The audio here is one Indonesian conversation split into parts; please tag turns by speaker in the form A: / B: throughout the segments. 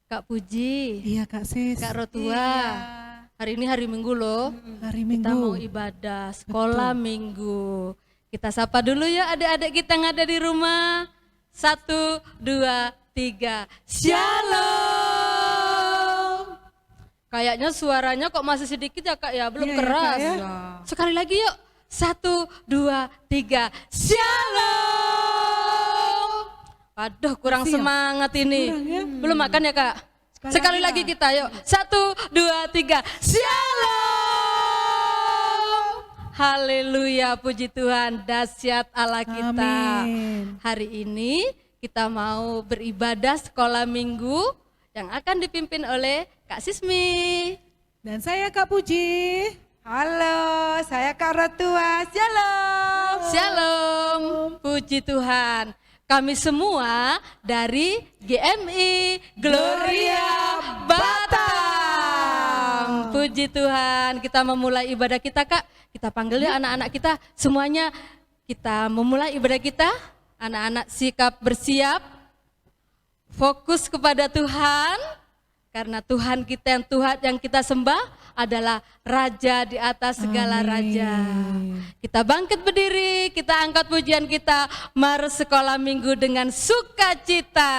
A: Kak Puji.
B: Iya Kak Sis.
A: Kak Rotua.
C: Iya.
A: Hari ini hari Minggu loh.
B: Hari Minggu.
A: Kita mau ibadah sekolah Minggu. Kita sapa dulu ya adik-adik kita yang ada di rumah. 1, 2, 3. Shalom. Kayaknya suaranya kok masih sedikit ya Kak ya, belum
B: Iya,
A: keras.
B: ya, Kak,
C: ya.
A: Sekali lagi yuk. 1, 2, 3. Shalom. Waduh, kurang
B: Masih ya?
A: semangat ini.
B: Kurang ya?
A: Belum makan ya Kak? Sekali lagi kita yuk. 1, 2, 3. Shalom. Haleluya, puji Tuhan, dahsyat Allah kita.
B: Amin.
A: Hari ini kita mau beribadah sekolah minggu yang akan dipimpin oleh Kak Sismi.
B: Dan saya Kak Puji.
C: Halo, saya Kak Rotua. Shalom.
A: Shalom, puji Tuhan. Kami semua dari GMI Gloria Batam. Puji Tuhan, kita memulai ibadah kita Kak. Kita panggil ya anak-anak kita semuanya. Kita memulai ibadah kita. Anak-anak sikap bersiap. Fokus kepada Tuhan. Karena Tuhan kita yang kita sembah adalah Raja di atas segala raja. Kita bangkit berdiri, kita angkat pujian kita, mari sekolah minggu dengan sukacita.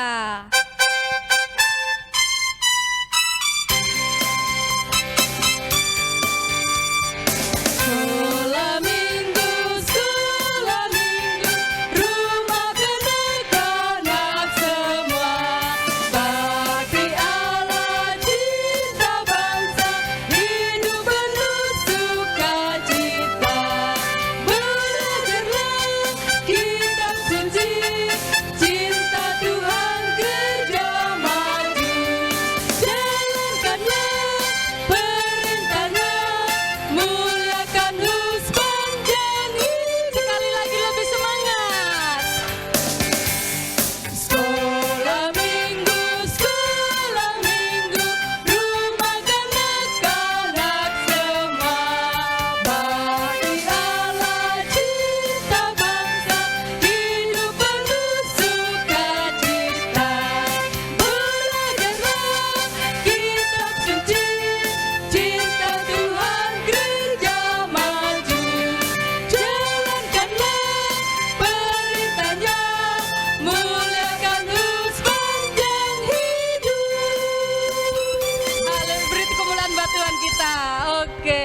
A: Sekolah minggu, rumah kanak-kanak semua. Bakti Allah, cinta bangsa, hidup penuh sukacita. Belajarlah kitab suci, cinta Tuhan kerja maju. Jalankanlah perintahnya, muliakan sepanjang hidup. Sekali lagi lebih semangat. Sekolah minggu, rumah kanak-kanak semua. Bakti Allah, cinta bangsa, hidup penuh sukacita. Belajarlah kitab suci, cinta Tuhan gereja maju. Jalankanlah perintahnya, muliakan sepanjang hidup. Haleluya, beri kemuliaan buat Tuhan kita. Oke,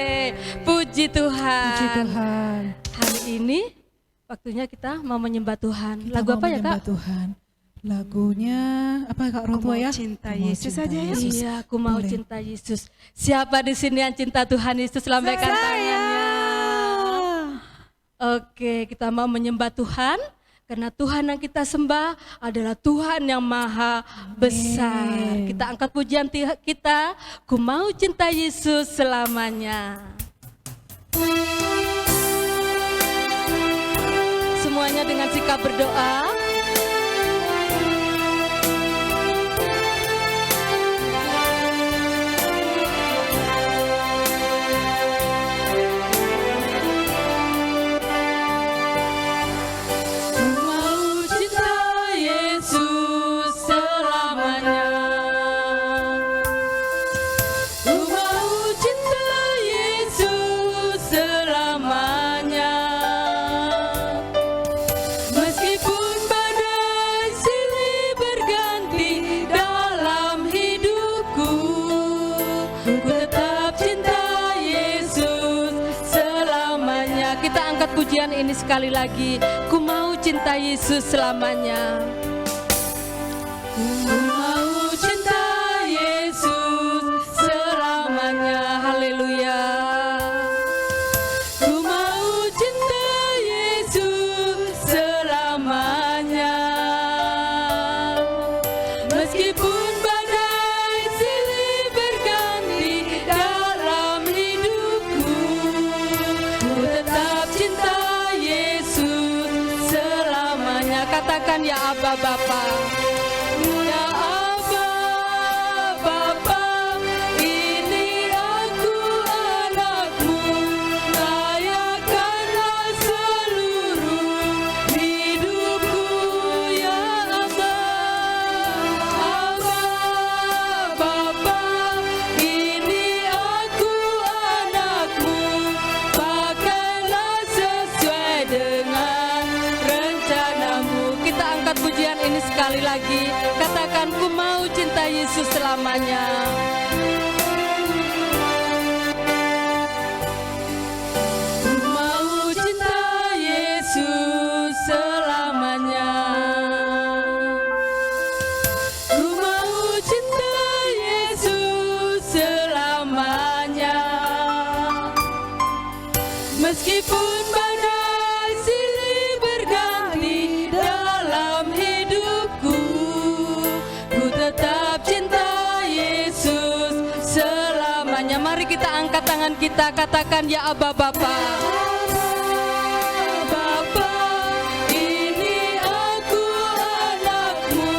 A: puji Tuhan.
B: Puji Tuhan.
A: Hari ini waktunya kita mau menyembah Tuhan.
B: Kita
A: Lagu
B: mau
A: apa ya
B: menyembah
A: Kak?
B: Tuhan. Lagunya apa Kak Rotua ya?
C: Cinta
B: Aku mau
C: Yesus
B: cinta
C: aja ya.
B: Yesus.
A: Iya, aku mau
B: Boleh.
A: cinta Yesus. Siapa di sini yang cinta Tuhan Yesus? Lambaikan tangannya. Oke, kita mau menyembah Tuhan karena Tuhan yang kita sembah adalah Tuhan yang maha besar. Kita angkat pujian kita, ku mau cinta Yesus selamanya. Semuanya dengan sikap berdoa. Ku mau cinta Yesus selamanya. Ku mau cinta Yesus selamanya. Meskipun badai silih berganti dalam hidupku, ku tetap cinta Yesus selamanya. Kita angkat pujian ini sekali lagi. Ku mau cinta Yesus selamanya. Ku mau cinta Yesus selamanya. Haleluya. Ku mau cinta Yesus selamanya. Meskipun badai silih berganti dalam hidupku, ku tetap cinta Yesus selamanya. Katakan ya Abba Bapa. Ya Abba Bapa, ini aku anakmu, layakanlah seluruh hidupku ya Abba. Abba sekali lagi. Katakan, ku mau cinta Yesus selamanya. Ku mau cinta Yesus selamanya. Ku mau cinta Yesus selamanya. Meskipun badai silih berganti dalam hidupku, ku tetap cinta Yesus selamanya. Mari kita angkat tangan kita, katakan, ya Aba Bapa. Bapa, ini aku anakmu,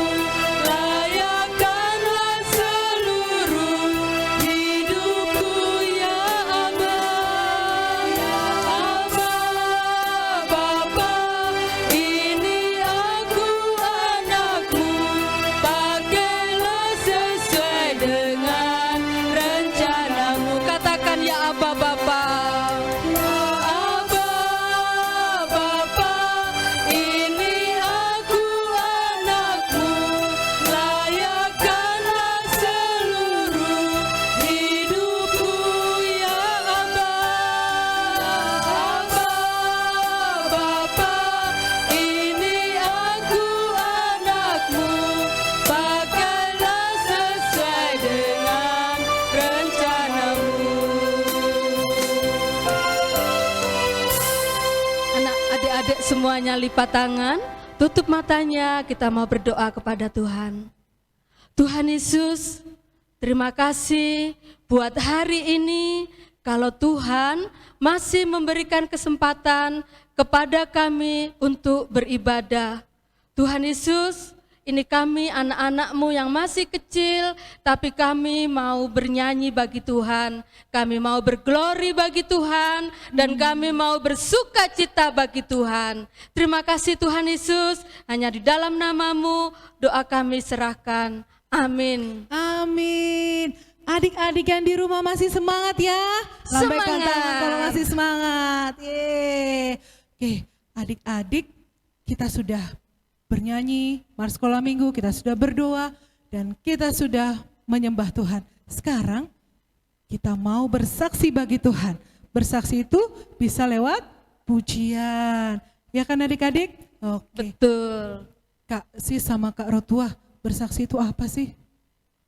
A: layakkanlah seluruh hidupku ya Aba. Aba, Bapa, ini aku anakmu, pakailah sesuai dengan rencanamu. Katakan, ya Aba Bapa. Aba, Bapa, ini aku anakmu, layakkanlah seluruh hidupku ya Aba. Aba, Bapa, ini aku anakmu, pakailah sesuai dengan rencanamu. Anak adik-adik semuanya lipat tangan, tutup matanya, kita mau berdoa kepada Tuhan. Tuhan Yesus, terima kasih buat hari ini. Kalau Tuhan masih memberikan kesempatan kepada kami untuk beribadah. Tuhan Yesus, ini kami anak-anak-Mu yang masih kecil, tapi kami mau bernyanyi bagi Tuhan. Kami mau berglori bagi Tuhan, dan kami mau bersuka cita bagi Tuhan. Terima kasih Tuhan Yesus, hanya di dalam nama-Mu doa kami serahkan. Amin.
B: Amin. Adik-adik yang di rumah masih semangat ya? Lambaikan
A: Semangat.
B: tangan kalau masih semangat. Yeay. Oke, adik-adik, kita sudah bernyanyi, mars sekolah minggu, kita sudah berdoa, dan kita sudah menyembah Tuhan. Sekarang kita mau bersaksi bagi Tuhan. Bersaksi itu bisa lewat pujian. Ya kan adik-adik? Oke.
A: Betul.
B: Kak Sis sama Kak Rotua, bersaksi itu apa sih?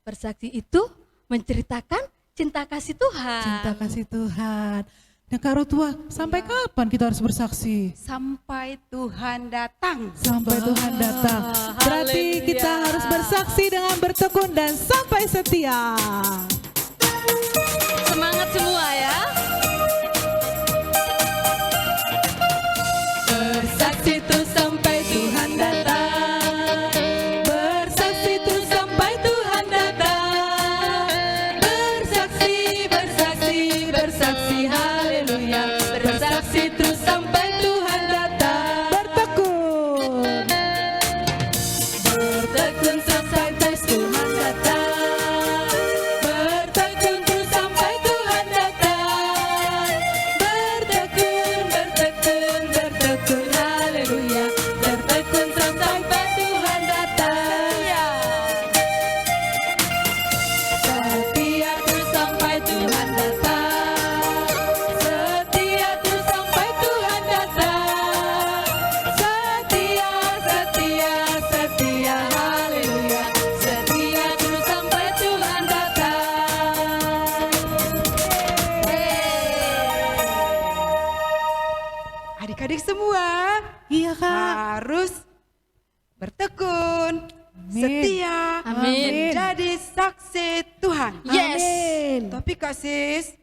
A: Bersaksi itu menceritakan cinta kasih Tuhan.
B: Cinta kasih Tuhan. Nah Kak Rotua, sampai kapan kita harus bersaksi?
C: Sampai Tuhan datang.
B: Sampai Tuhan datang. Berarti
A: haleluya.
B: kita harus bersaksi dengan bertekun dan sampai setia.
A: Semangat semua ya. Bersaksi terus sampai Tuhan datang. Bersaksi terus sampai Tuhan datang. Bersaksi, bersaksi, bersaksi, haleluya. Bersaksi terus sampai Tuhan datang.
B: Bertekun.
A: Bertekun sampai Tuhan datang. Bertekun terus sampai Tuhan datang. Bertekun, bertekun, bertekun, haleluya. Bertekun sampai Tuhan datang. Setia terus sampai Tuhan datang. Setia terus sampai Tuhan datang. Setia, setia, setia, haleluya. Setia terus sampai Tuhan datang.
C: Adik-adik semua
B: Iya Kak.
C: harus bertekun, setia,
A: Amin.
C: menjadi saksi Tuhan.
A: Yes.
B: Amin.
C: Tapi Kak Sis,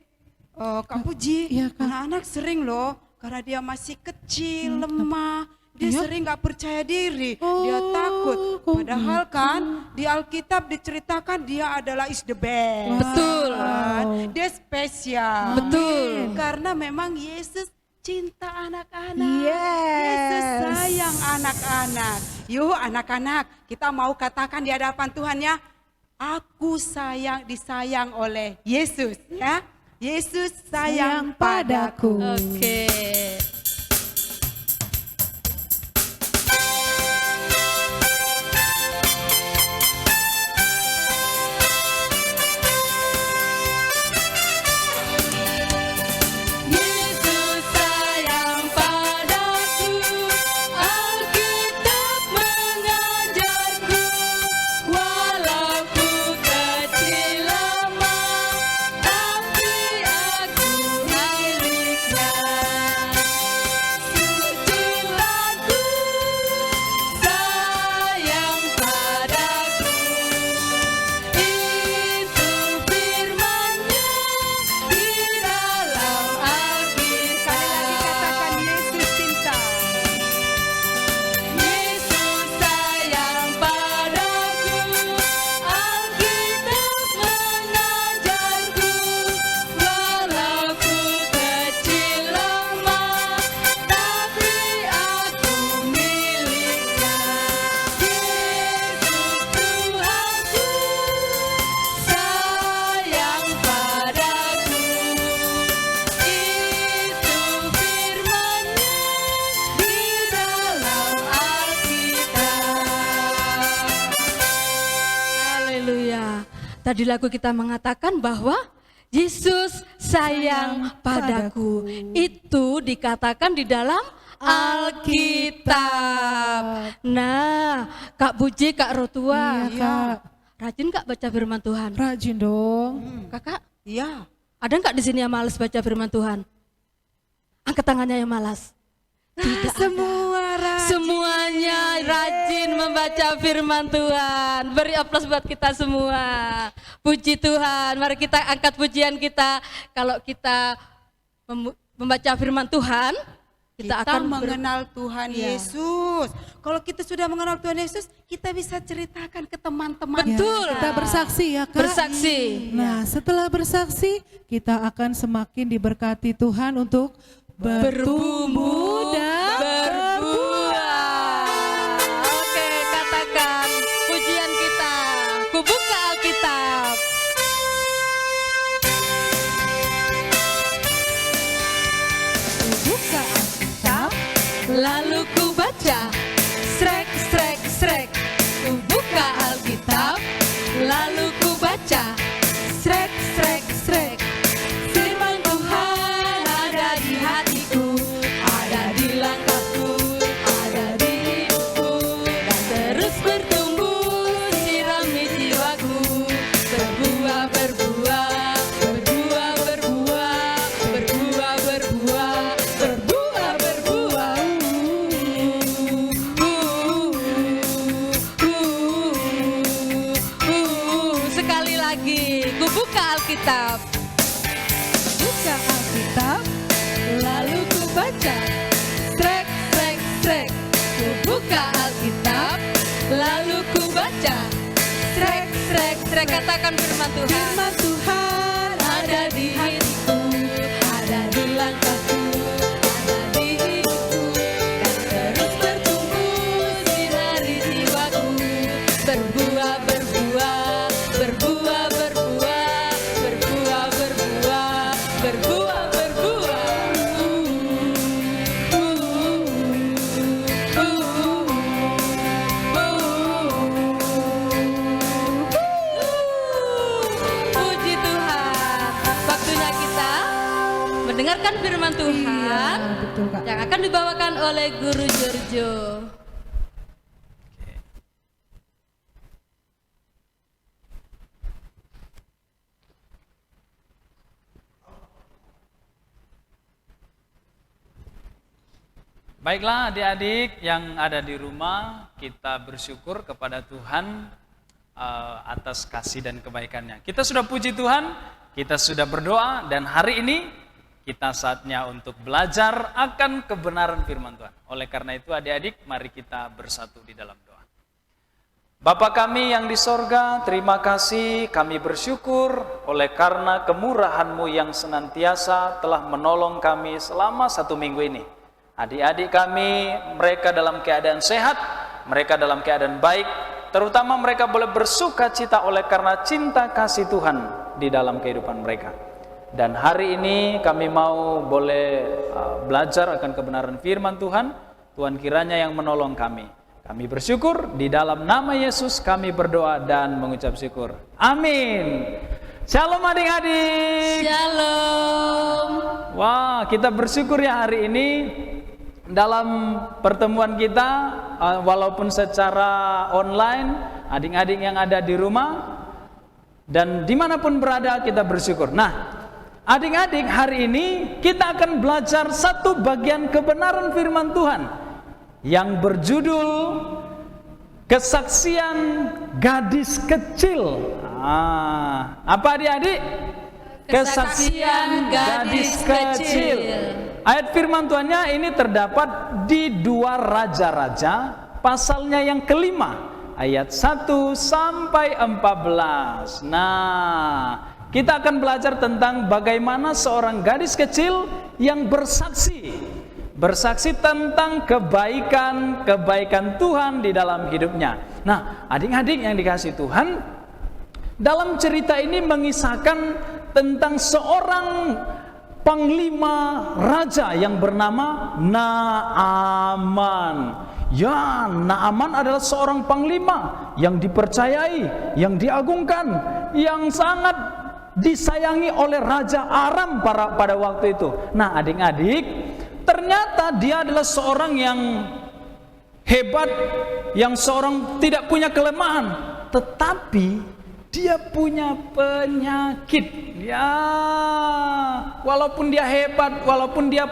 C: Kak Puji,
B: Iya, Kak.
C: anak-anak sering loh, karena dia masih kecil, lemah, dia
B: Iya?
C: sering gak percaya diri,
B: Oh,
C: dia takut.
B: kok
C: Padahal
B: gitu?
C: kan di Alkitab diceritakan dia adalah is the best.
A: Betul.
C: Kan? Dia spesial.
A: Betul.
C: Karena memang Yesus cinta anak-anak.
B: Yes.
C: Yesus sayang anak-anak. Yuk anak-anak, kita mau katakan di hadapan Tuhan ya, aku disayang oleh Yesus ya. Yesus sayang padaku.
A: Oke. Tadi lagu kita mengatakan bahwa Yesus sayang padaku. Itu dikatakan di dalam Alkitab. Nah, Kak Puji, Kak Rotua,
B: Iya, Kak.
A: rajin Kak baca firman Tuhan?
B: Rajin dong.
A: Kakak,
C: Iya.
A: ada nggak di sini yang malas baca firman Tuhan? Angkat tangannya yang malas. Tidak
C: Semua rajin.
A: Semuanya rajin membaca firman Tuhan. Beri aplaus buat kita semua. Puji Tuhan. Mari kita angkat pujian kita. Kalau kita membaca firman Tuhan, kita akan
C: mengenal Tuhan
A: Iya.
C: Yesus. Kalau kita sudah mengenal Tuhan Yesus, kita bisa ceritakan ke teman-teman.
A: Betul.
B: Kita bersaksi ya, Kak.
A: bersaksi.
B: Nah, setelah bersaksi, kita akan semakin diberkati Tuhan untuk bertumbuh dan
A: berbuah. Oke, katakan pujian kita. Ku buka Alkitab.
B: buka Alkitab.
A: Lalu ku baca, srek, srek, srek. Ku buka Alkitab, lalu ku baca, srek, srek, srek. Firman Tuhan ada di hatiku, ada di langkahku, ada di hidupku, dan terus bertumbuh, sirami jiwaku. Berbuah, berbuah, berbuah, berbuah, berbuah, berbuah, berbuah, berbuah. Sekali lagi, ku buka Alkitab.
B: Buka Alkitab.
A: Lalu ku baca, strek, strek, strek. Ku buka Alkitab, lalu ku baca, strek, strek, strek. Katakan firman Tuhan.
B: Firman Tuhan
A: Ada di hatiku, ada di langkahku, ada di hidupku, dan terus bertumbuh sinari jiwaku. Berbuah, berbuah, berbuah, berbuah, berbuah, berbuah, berbuah, berbuah. Puji Tuhan. Waktunya kita mendengarkan firman Tuhan
B: Iya, betul, Kak.
A: yang akan dibawakan oleh Guru Giorgio.
D: Baiklah adik-adik yang ada di rumah, kita bersyukur kepada Tuhan atas kasih dan kebaikannya. Kita sudah puji Tuhan, kita sudah berdoa, dan hari ini kita saatnya untuk belajar akan kebenaran firman Tuhan. Oleh karena itu adik-adik, mari kita bersatu di dalam doa. Bapa kami yang di sorga, terima kasih, kami bersyukur oleh karena kemurahan-Mu yang senantiasa telah menolong kami selama 1 minggu ini. Adik-adik kami, mereka dalam keadaan sehat, mereka dalam keadaan baik, terutama mereka boleh bersuka cita oleh karena cinta kasih Tuhan di dalam kehidupan mereka. Dan hari ini kami mau boleh belajar akan kebenaran firman Tuhan. Tuhan kiranya yang menolong kami. Kami bersyukur, di dalam nama Yesus kami berdoa dan mengucap syukur. Amin. Shalom adik-adik.
A: Shalom.
D: Wah, kita bersyukur ya hari ini dalam pertemuan kita, walaupun secara online, adik-adik yang ada di rumah dan dimanapun berada kita bersyukur. Nah, adik-adik hari ini kita akan belajar satu bagian kebenaran firman Tuhan yang berjudul kesaksian gadis kecil. Apa adik-adik?
A: Kesaksian gadis kecil.
D: Ayat firman Tuhannya ini terdapat di 2 Raja-Raja pasalnya yang kelima, ayat 1 sampai 14. Nah, kita akan belajar tentang bagaimana seorang gadis kecil yang bersaksi tentang kebaikan Tuhan di dalam hidupnya. Nah, adik-adik yang dikasihi Tuhan, dalam cerita ini mengisahkan tentang seorang panglima raja yang bernama Naaman. Ya, Naaman adalah seorang panglima yang dipercayai, yang diagungkan, yang sangat disayangi oleh Raja Aram pada waktu itu. Nah, adik-adik, ternyata dia adalah seorang yang hebat, yang seorang tidak punya kelemahan, tetapi dia punya penyakit. Ya, walaupun dia hebat, walaupun dia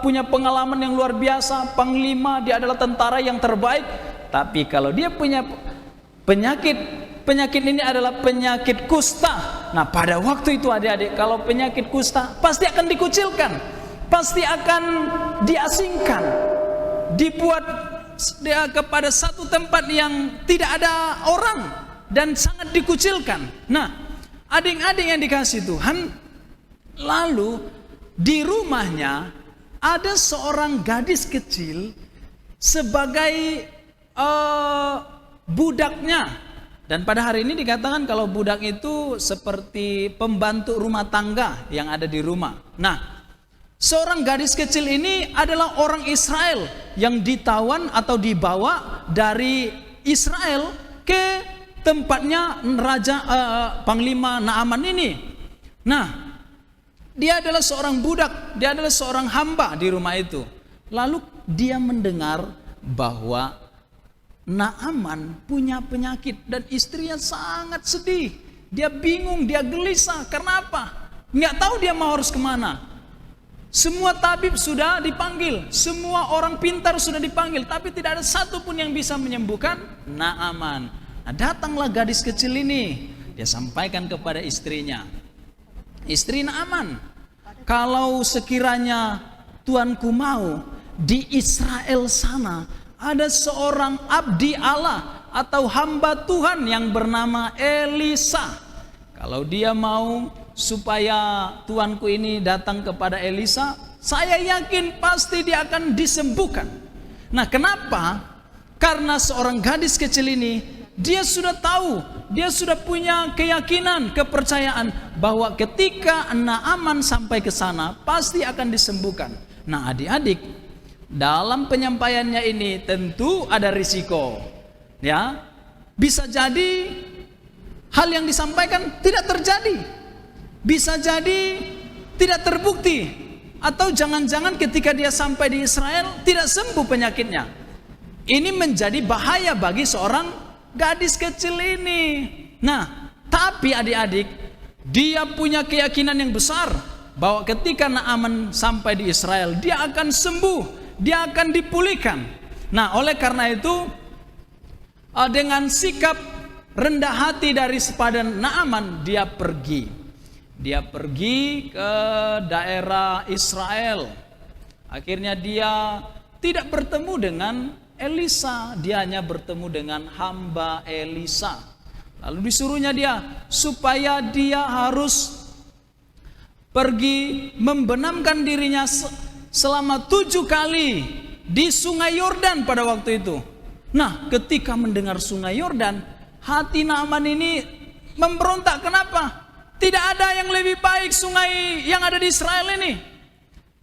D: punya pengalaman yang luar biasa, panglima, dia adalah tentara yang terbaik, tapi kalau dia punya penyakit ini adalah penyakit kusta. Nah, pada waktu itu adik-adik, kalau penyakit kusta pasti akan dikucilkan, pasti akan diasingkan, dibuat dia kepada satu tempat yang tidak ada orang dan sangat dikucilkan. Nah, adik-adik yang dikasih Tuhan, lalu di rumahnya ada seorang gadis kecil sebagai budaknya. Dan pada hari ini dikatakan kalau budak itu seperti pembantu rumah tangga yang ada di rumah. Nah, seorang gadis kecil ini adalah orang Israel yang ditawan atau dibawa dari Israel ke tempatnya Raja Panglima Naaman ini. Nah, dia adalah seorang budak, dia adalah seorang hamba di rumah itu. Lalu dia mendengar bahwa Naaman punya penyakit dan istrinya sangat sedih. Dia bingung, dia gelisah. Karena apa? Nggak tahu dia mau harus kemana. Semua tabib sudah dipanggil, semua orang pintar sudah dipanggil, tapi tidak ada satupun yang bisa menyembuhkan Naaman. Nah, datanglah gadis kecil ini, dia sampaikan kepada istrinya, istri Naaman, kalau sekiranya tuanku mau, di Israel sana ada seorang abdi Allah atau hamba Tuhan yang bernama Elisa. Kalau dia mau supaya tuanku ini datang kepada Elisa, saya yakin pasti dia akan disembuhkan. Nah, kenapa? Karena seorang gadis kecil ini, dia sudah tahu, dia sudah punya keyakinan, kepercayaan bahwa ketika Naaman sampai ke sana pasti akan disembuhkan. Nah, adik-adik, dalam penyampaiannya ini tentu ada risiko. Ya, bisa jadi hal yang disampaikan tidak terjadi. Bisa jadi tidak terbukti, atau jangan-jangan ketika dia sampai di Israel tidak sembuh penyakitnya. Ini menjadi bahaya bagi seorang gadis kecil ini. Nah, tapi adik-adik, dia punya keyakinan yang besar bahwa ketika Naaman sampai di Israel, dia akan sembuh, dia akan dipulihkan. Nah, oleh karena itu, dengan sikap rendah hati dari sepadan Naaman, dia pergi. Dia pergi ke daerah Israel. Akhirnya dia tidak bertemu dengan Elisa, dia hanya bertemu dengan hamba Elisa. Lalu disuruhnya dia supaya dia harus pergi membenamkan dirinya selama 7 kali di Sungai Yordan pada waktu itu. Nah, ketika mendengar Sungai Yordan, hati Naaman ini memberontak. Kenapa? Tidak ada yang lebih baik sungai yang ada di Israel ini.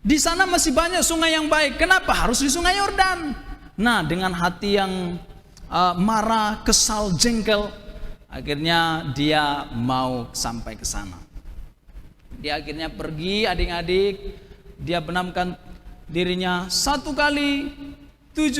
D: Di sana masih banyak sungai yang baik. Kenapa harus di Sungai Yordan? Nah, dengan hati yang marah, kesal, jengkel, akhirnya dia mau sampai ke sana. Dia akhirnya pergi, adik-adik. Dia benamkan dirinya 1 kali, 2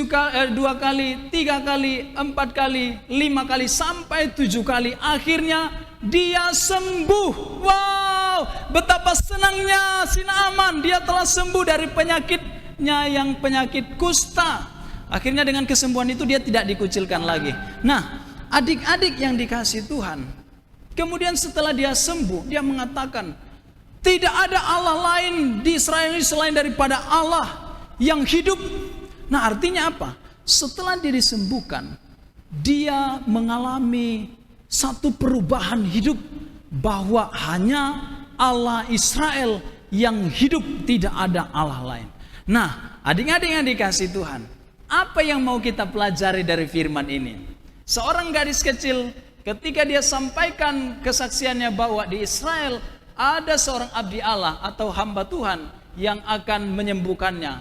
D: kali, 3 kali, 4 kali, 5 kali, sampai 7 kali. Akhirnya dia sembuh. Wow, betapa senangnya si Naaman. Dia telah sembuh dari penyakitnya yang penyakit kusta. Akhirnya dengan kesembuhan itu dia tidak dikucilkan lagi. Nah, adik-adik yang dikasihi Tuhan, kemudian setelah dia sembuh, dia mengatakan, tidak ada Allah lain di Israel ini selain daripada Allah yang hidup. Nah, artinya apa? Setelah dia disembuhkan, dia mengalami satu perubahan hidup, bahwa hanya Allah Israel yang hidup, tidak ada Allah lain. Nah, adik-adik yang dikasihi Tuhan, apa yang mau kita pelajari dari firman ini? Seorang gadis kecil ketika dia sampaikan kesaksiannya bahwa di Israel ada seorang abdi Allah atau hamba Tuhan yang akan menyembuhkannya.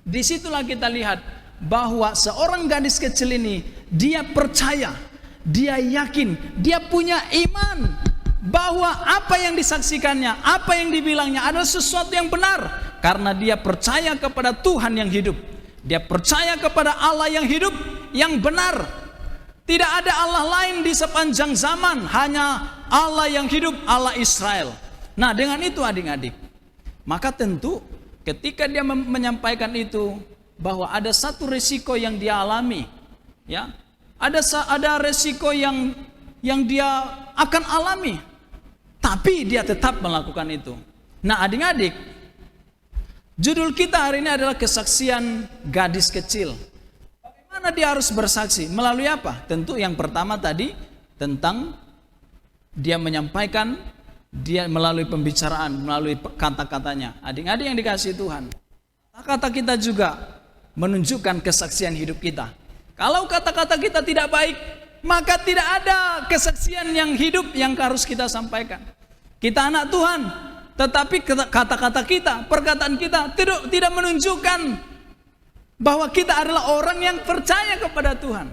D: Disitulah kita lihat
E: bahwa seorang gadis kecil ini dia percaya, dia yakin, dia punya iman bahwa apa yang disaksikannya, apa yang dibilangnya adalah sesuatu yang benar, karena dia percaya kepada Tuhan yang hidup. Dia percaya kepada Allah yang hidup, yang benar. Tidak ada Allah lain di sepanjang zaman, hanya Allah yang hidup, Allah Israel. Nah, dengan itu adik-adik, maka tentu ketika dia menyampaikan itu, bahwa ada satu resiko yang dia alami, ya, ada resiko yang dia akan alami, tapi dia tetap melakukan itu. Nah, adik-adik, judul kita hari ini adalah kesaksian gadis kecil. Bagaimana dia harus bersaksi? Melalui apa? Tentu yang pertama tadi tentang dia menyampaikan, dia melalui pembicaraan, melalui kata-katanya. Adik-adik yang dikasihi Tuhan, kata kita juga menunjukkan kesaksian hidup kita. Kalau kata-kata kita tidak baik, maka tidak ada kesaksian yang hidup yang harus kita sampaikan. Kita anak Tuhan, tetapi kata-kata kita, perkataan kita tidak menunjukkan bahwa kita adalah orang yang percaya kepada Tuhan.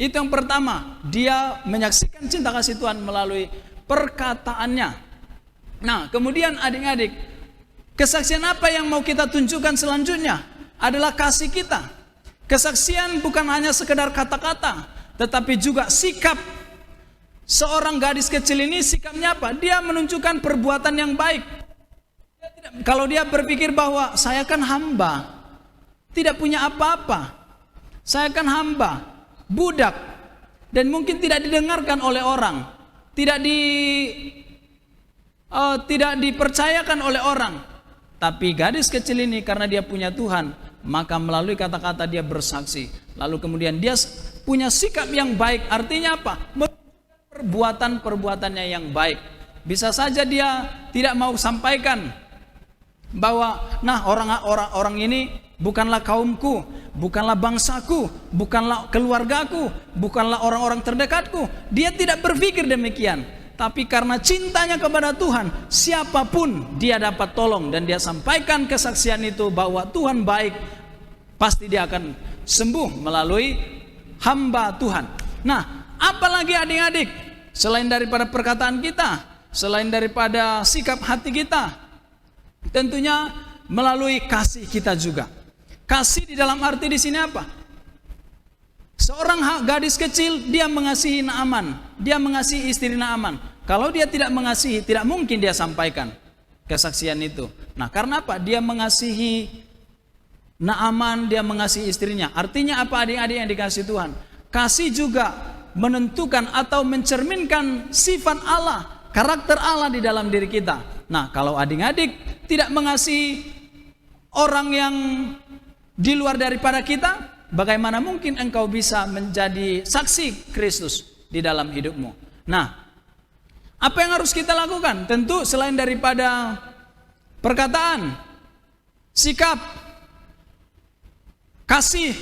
E: Itu yang pertama, dia menyaksikan cinta kasih Tuhan melalui perkataannya. Nah, kemudian adik-adik, kesaksian apa yang mau kita tunjukkan selanjutnya? Adalah kasih kita. Kesaksian bukan hanya sekedar kata-kata, tetapi juga sikap. Seorang gadis kecil ini sikapnya apa? Dia menunjukkan perbuatan yang baik. Kalau dia berpikir bahwa saya kan hamba, tidak punya apa-apa, saya kan hamba, budak, dan mungkin tidak didengarkan oleh orang, tidak dipercayakan oleh orang. Tapi gadis kecil ini karena dia punya Tuhan, maka melalui kata-kata dia bersaksi. Lalu kemudian dia punya sikap yang baik. Artinya apa? Perbuatan-perbuatannya yang baik. Bisa saja dia tidak mau sampaikan bahwa nah orang ini bukanlah kaumku, bukanlah bangsaku, bukanlah keluargaku, bukanlah orang-orang terdekatku. Dia tidak berpikir demikian. Tapi karena cintanya kepada Tuhan, siapapun dia dapat tolong, dan dia sampaikan kesaksian itu bahwa Tuhan baik, pasti dia akan sembuh melalui hamba Tuhan. Nah, apalagi adik-adik, selain daripada perkataan kita, selain daripada sikap hati kita, tentunya melalui kasih kita juga. Kasih di dalam arti di sini apa? Seorang gadis kecil, dia mengasihi Naaman, dia mengasihi istri Naaman. Kalau dia tidak mengasihi, tidak mungkin dia sampaikan kesaksian itu. Nah, karena apa? Dia mengasihi Naaman, dia mengasihi istrinya. Artinya apa adik-adik yang dikasihi Tuhan? Kasih juga menentukan atau mencerminkan sifat Allah, karakter Allah di dalam diri kita. Nah, kalau adik-adik tidak mengasihi orang yang di luar daripada kita, bagaimana mungkin engkau bisa menjadi saksi Kristus di dalam hidupmu? Nah, apa yang harus kita lakukan? Tentu selain daripada perkataan, sikap, kasih.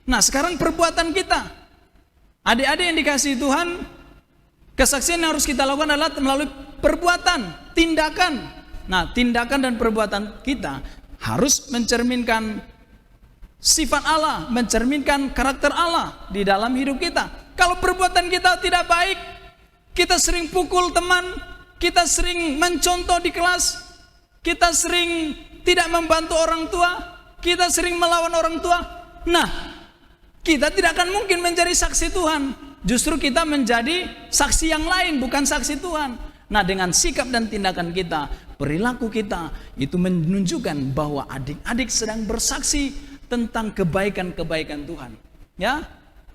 E: Nah, sekarang perbuatan kita. Adik-adik yang dikasihi Tuhan, kesaksian yang harus kita lakukan adalah melalui perbuatan, tindakan. Nah, tindakan dan perbuatan kita harus mencerminkan sifat Allah, mencerminkan karakter Allah di dalam hidup kita. Kalau perbuatan kita tidak baik, kita sering pukul teman, kita sering mencontoh di kelas, kita sering tidak membantu orang tua, kita sering melawan orang tua. Nah, kita tidak akan mungkin menjadi saksi Tuhan. Justru kita menjadi saksi yang lain, bukan saksi Tuhan. Nah, dengan sikap dan tindakan kita, perilaku kita, itu menunjukkan bahwa adik-adik sedang bersaksi tentang kebaikan-kebaikan Tuhan. Ya,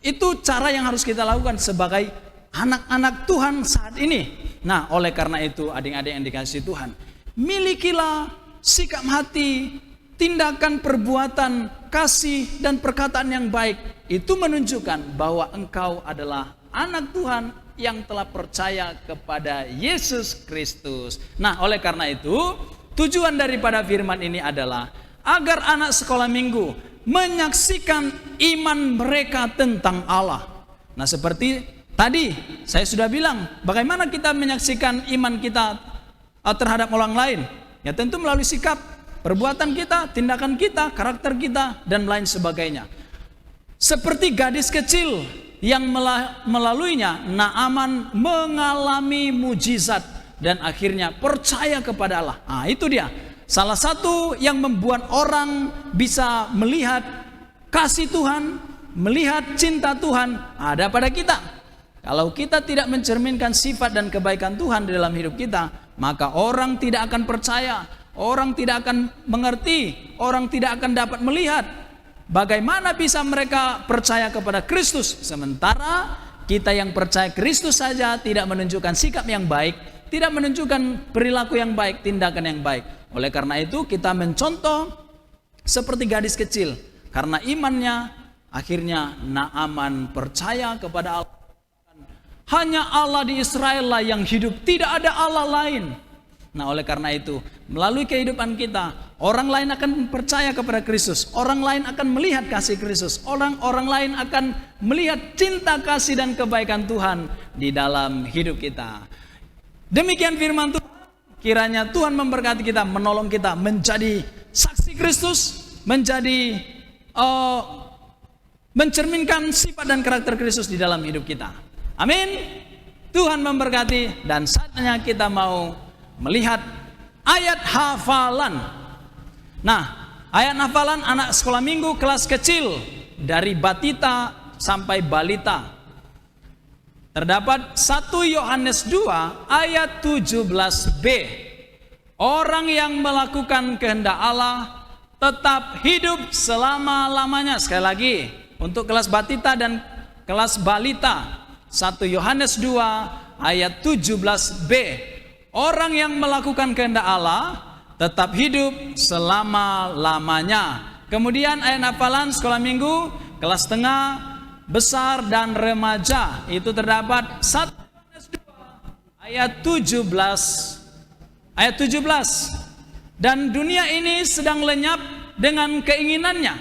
E: itu cara yang harus kita lakukan sebagai anak-anak Tuhan saat ini. Nah, oleh karena itu adik-adik yang dikasihi Tuhan, milikilah sikap hati, tindakan, perbuatan, kasih, dan perkataan yang baik. Itu menunjukkan bahwa engkau adalah anak Tuhan yang telah percaya kepada Yesus Kristus. Nah, oleh karena itu, tujuan daripada firman ini adalah agar anak sekolah minggu menyaksikan iman mereka tentang Allah. Nah, seperti tadi saya sudah bilang, bagaimana kita menyaksikan iman kita terhadap orang lain? Ya, tentu melalui sikap, perbuatan kita, tindakan kita, karakter kita, dan lain sebagainya. Seperti gadis kecil yang melaluinya Naaman mengalami mujizat dan akhirnya percaya kepada Allah. Nah, itu dia. Salah satu yang membuat orang bisa melihat kasih Tuhan, melihat cinta Tuhan ada pada kita. Kalau kita tidak mencerminkan sifat dan kebaikan Tuhan di dalam hidup kita, maka orang tidak akan percaya, orang tidak akan mengerti, orang tidak akan dapat melihat. Bagaimana bisa mereka percaya kepada Kristus sementara kita yang percaya Kristus saja tidak menunjukkan sikap yang baik, tidak menunjukkan perilaku yang baik, tindakan yang baik. Oleh karena itu kita mencontoh seperti gadis kecil. Karena imannya akhirnya Naaman percaya kepada Allah. Hanya Allah di Israel lah yang hidup, tidak ada Allah lain. Nah, oleh karena itu, melalui kehidupan kita, orang lain akan percaya kepada Kristus, orang lain akan melihat kasih Kristus, orang lain akan melihat cinta kasih dan kebaikan Tuhan di dalam hidup kita. Demikian firman Tuhan. Kiranya Tuhan memberkati kita, menolong kita menjadi saksi Kristus, menjadi mencerminkan sifat dan karakter Kristus di dalam hidup kita. Amin. Tuhan memberkati, dan saatnya kita mau melihat ayat hafalan. Nah, ayat hafalan anak sekolah minggu kelas kecil dari batita sampai balita. Terdapat 1 Yohanes 2 ayat 17b. Orang yang melakukan kehendak Allah tetap hidup selama-lamanya. Sekali lagi, untuk kelas batita dan kelas balita, 1 Yohanes 2 ayat 17b. Orang yang melakukan kehendak Allah tetap hidup selama-lamanya. Kemudian ayat hafalan sekolah minggu kelas tengah, besar dan remaja, itu terdapat 1 Yohanes 2 ayat 17. Dan dunia ini sedang lenyap dengan keinginannya,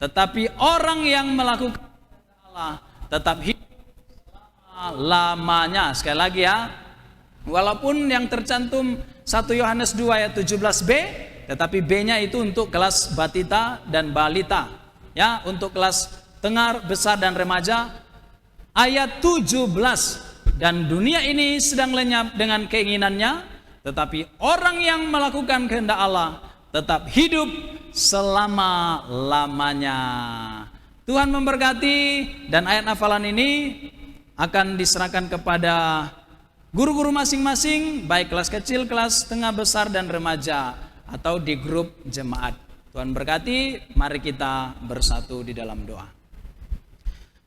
E: tetapi orang yang melakukan kehendak Allah tetap hidup selama-lamanya. Sekali lagi ya, walaupun yang tercantum 1 Yohanes 2 ayat 17b, tetapi B-nya itu untuk kelas batita dan balita. Ya, untuk kelas tengah, besar dan remaja, ayat 17. Dan dunia ini sedang lenyap dengan keinginannya, tetapi orang yang melakukan kehendak Allah tetap hidup selama-lamanya. Tuhan memberkati, dan ayat hafalan ini akan diserahkan kepada guru-guru masing-masing, baik kelas kecil, kelas tengah, besar, dan remaja, atau di grup jemaat. Tuhan berkati, mari kita bersatu di dalam doa.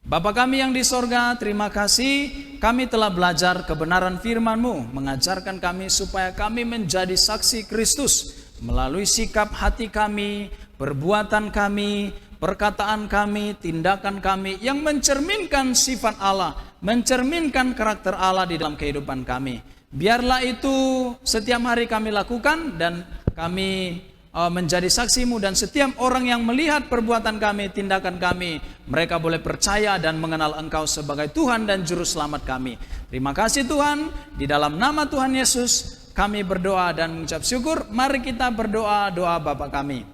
E: Bapa kami yang di sorga, terima kasih kami telah belajar kebenaran firman-Mu, mengajarkan kami supaya kami menjadi saksi Kristus melalui sikap hati kami, perbuatan kami, perkataan kami, tindakan kami yang mencerminkan sifat Allah, mencerminkan karakter Allah di dalam kehidupan kami. Biarlah itu setiap hari kami lakukan, dan kami menjadi saksi-Mu, dan setiap orang yang melihat perbuatan kami, tindakan kami, mereka boleh percaya dan mengenal Engkau sebagai Tuhan dan Juru Selamat kami. Terima kasih Tuhan, di dalam nama Tuhan Yesus kami berdoa dan mengucap syukur. Mari kita berdoa doa Bapa kami.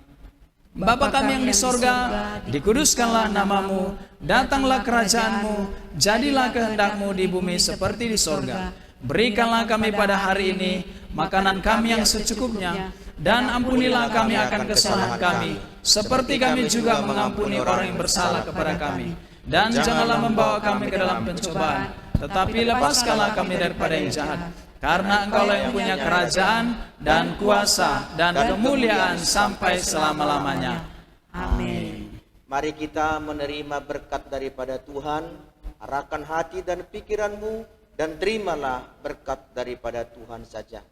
E: Bapa kami yang di sorga, dikuduskanlah nama-Mu, datanglah kerajaan-Mu, jadilah kehendak-Mu di bumi seperti di sorga. Berikanlah kami pada hari ini makanan kami yang secukupnya, dan ampunilah kami akan kesalahan kami, seperti kami juga mengampuni orang yang bersalah kepada kami. Dan janganlah membawa kami ke dalam pencobaan, tetapi lepaskanlah kami daripada yang jahat. Karena Engkaulah yang punya kerajaan dan kuasa dan kemuliaan sampai selama-lamanya.
F: Amin. Mari kita menerima berkat daripada Tuhan. Arahkan hati dan pikiranmu, dan terimalah berkat daripada Tuhan saja.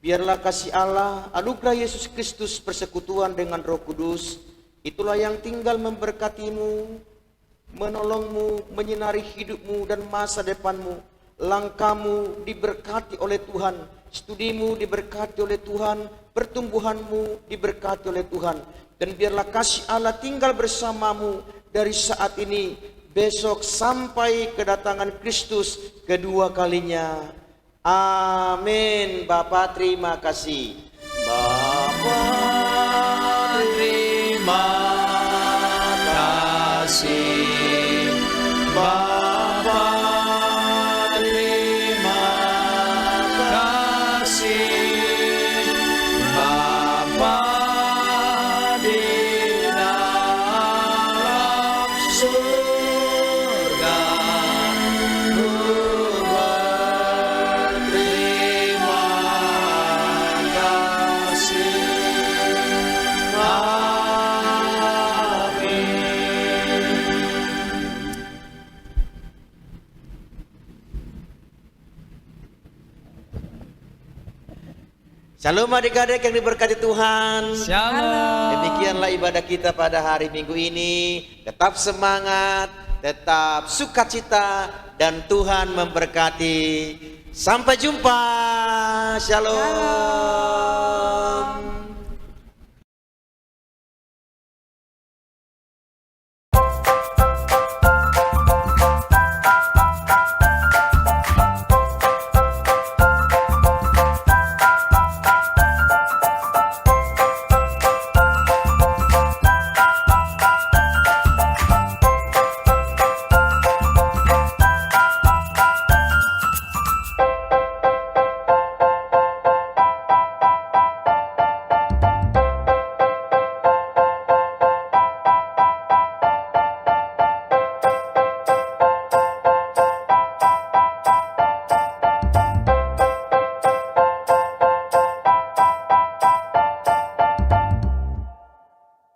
F: Biarlah kasih Allah, anugerah Yesus Kristus, persekutuan dengan Roh Kudus, itulah yang tinggal memberkatimu, menolongmu, menyinari hidupmu dan masa depanmu. Langkahmu diberkati oleh Tuhan, studimu diberkati oleh Tuhan, pertumbuhanmu diberkati oleh Tuhan. Dan biarlah kasih Allah tinggal bersamamu dari saat ini, besok, sampai kedatangan Kristus kedua kalinya. Amin. Bapa terima kasih. Bapa terima kasih. Shalom adik-adik yang diberkati Tuhan.
D: Shalom.
F: Demikianlah ibadah kita pada hari Minggu ini. Tetap semangat, tetap sukacita, dan Tuhan memberkati. Sampai jumpa. Shalom.